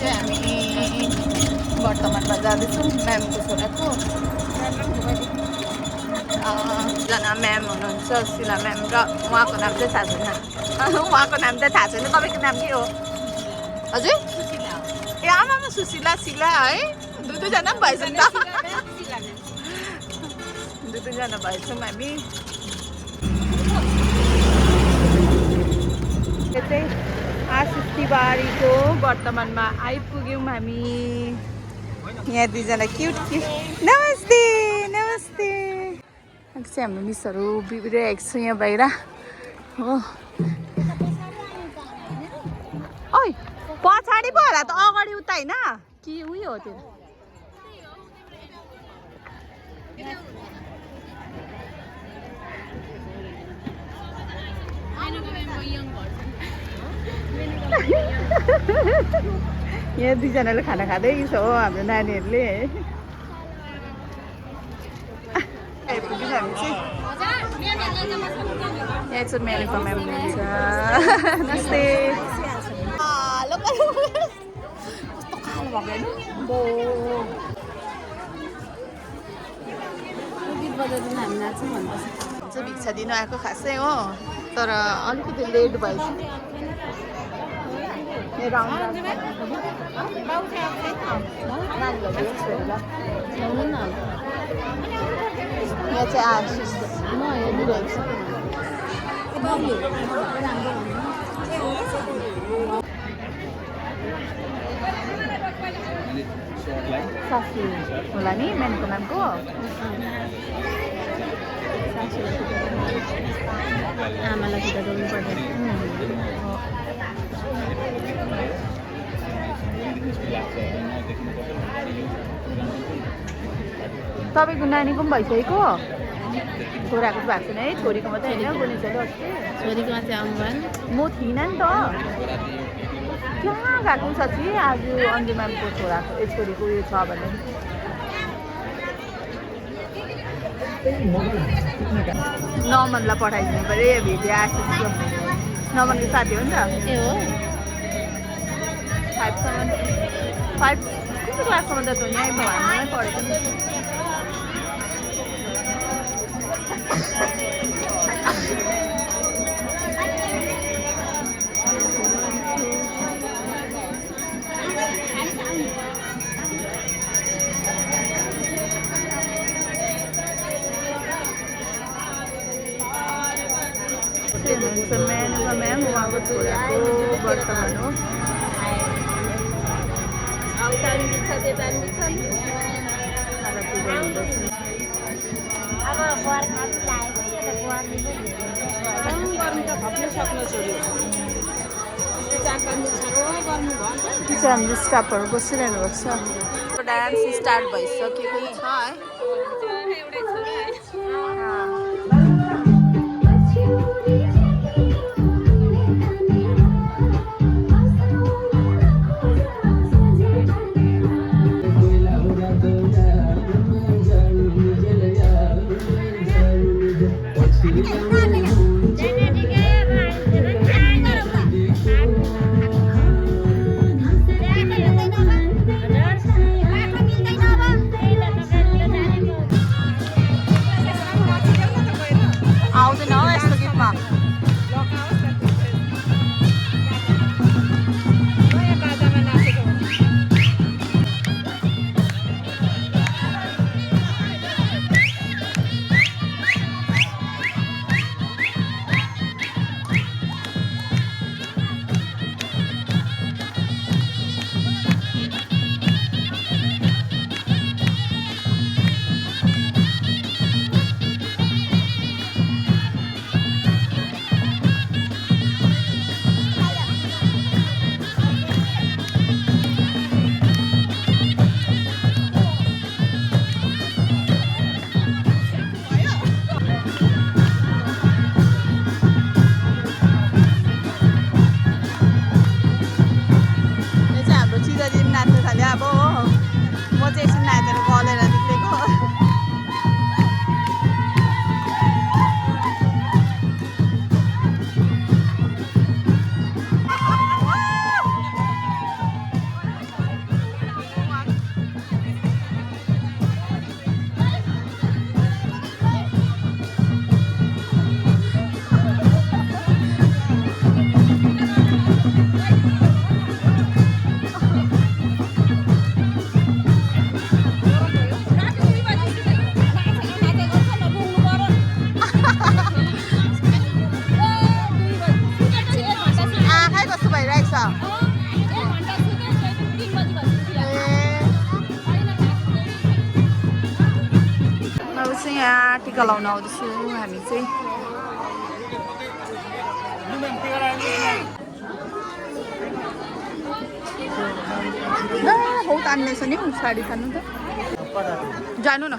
चाहिँ हामी वर्तमानमा जाँदैछौँ म्यामको छोराको जना म्याम हुनुहुन्छ शिला म्याम र उहाँको नाम चाहिँ थाहा छैन उहाँको नाम चाहिँ थाहा छैन तपाईँको नाम के हो हजुर ए आमामा सुशीला शिला है दुईजना पनि भएछ नि त दुईजना भएछौँ हामी यो चाहिँ आशिष तिवारीको वर्तमानमा आइपुग्यौँ हामी यहाँ दुईजना क्युट क्युट नमस्ते नमस्ते चाहिँ हाम्रो मिसहरू बिग्रिरहेको छ यहाँ बाहिर हो ओइ पछाडि पो होला त अगाडि उता होइन कि उयो हो त्यो यहाँ दुईजनाले खाना खाँदैछ हो हाम्रो नानीहरूले आइपुग्यौँ हामी चाहिँ यहाँ चाहिँ मेरोको म्याम हुनुहुन्छ नमस्ते कस्तो कालो भएको होइन भिक्षा दिनु आएको खासै हो तर अलिकति लेट भएछ यहाँ चाहिँ आशिष हेरिरहेको छ सासू होला नि म्यामको नामको आमालाई खुट्टा डोल्नु पर्छ तपाईँको नानीको पनि भइसकेको छोराको भएको छैन है छोरीको मात्रै होइन बोलिसक्यो अस्ति छोरीकोमा चाहिँ आउनु भएन म थिइनँ नि त कहाँ गएको साँच्ची आज अन्जु म्यामको छोराको छोरीको उयो छ भने नमनलाई पठाइदिनु पऱ्यो भिडियो आशिषको नमनको साथी हो नि त ए हो 5 कुन क्लाससम्म त यहीँ भएमै पढेको नि म्याम उहाँको छोराको वर्तमान हो हाम्रो स्टाफहरू बसिरहनु भएको छ डान्स स्टार्ट भइसकेको छ है आउँदैन हो यस्तो गीतमा टिका लाउन आउँदैछु हामी चाहिँ हौ तान्नेछ नि साडी तान्नु त जानु न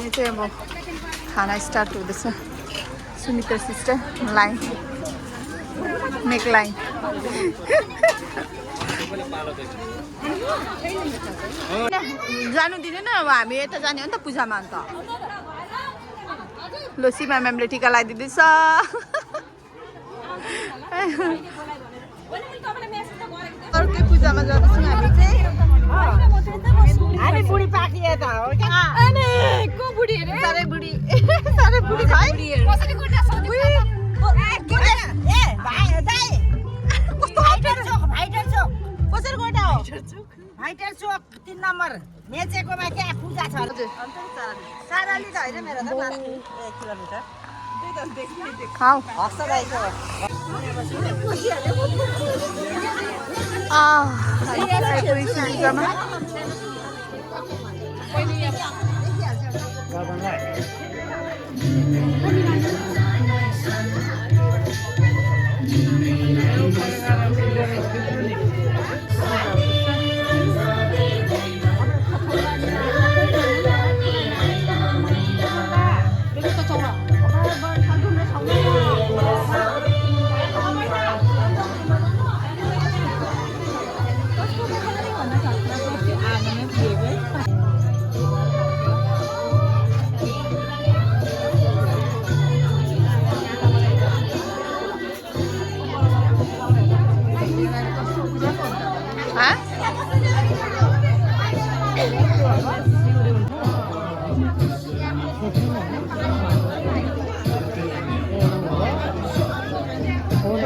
यो चाहिँ अब खाना स्टार्ट हुँदैछ Sumitra sister line neck line जानु दिँदैन अब हामी यता जाने हो नि त पूजामा अन्त लो सीमा म्यामले टिका लगाइदिँदैछ अर्कै पूजामा जाँदैछौँ हामी चाहिँ हामी बुढी पाकिए त हो क्या अनि को बुढी रे सारै बुढी खै कसरी कोटा सोध्नु ए भाइ दाइ कस्तो भाइटर चोक कसरी कोटा हो भाइटर चोक 3 नम्बर मेचेकोमा के पूजा छ साराली त हैन मेरो त 1 किलोमिटर खाऊ हस्ता दाइको पूजामा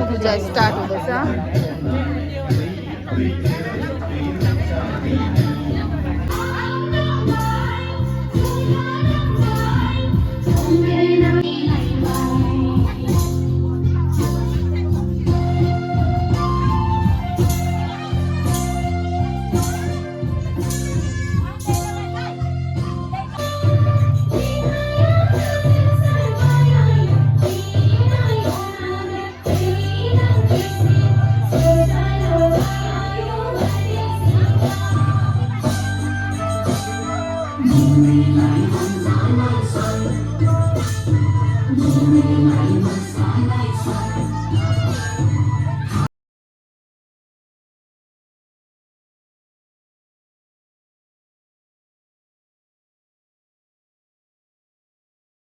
पूजा स्टार्ट हुँदैछ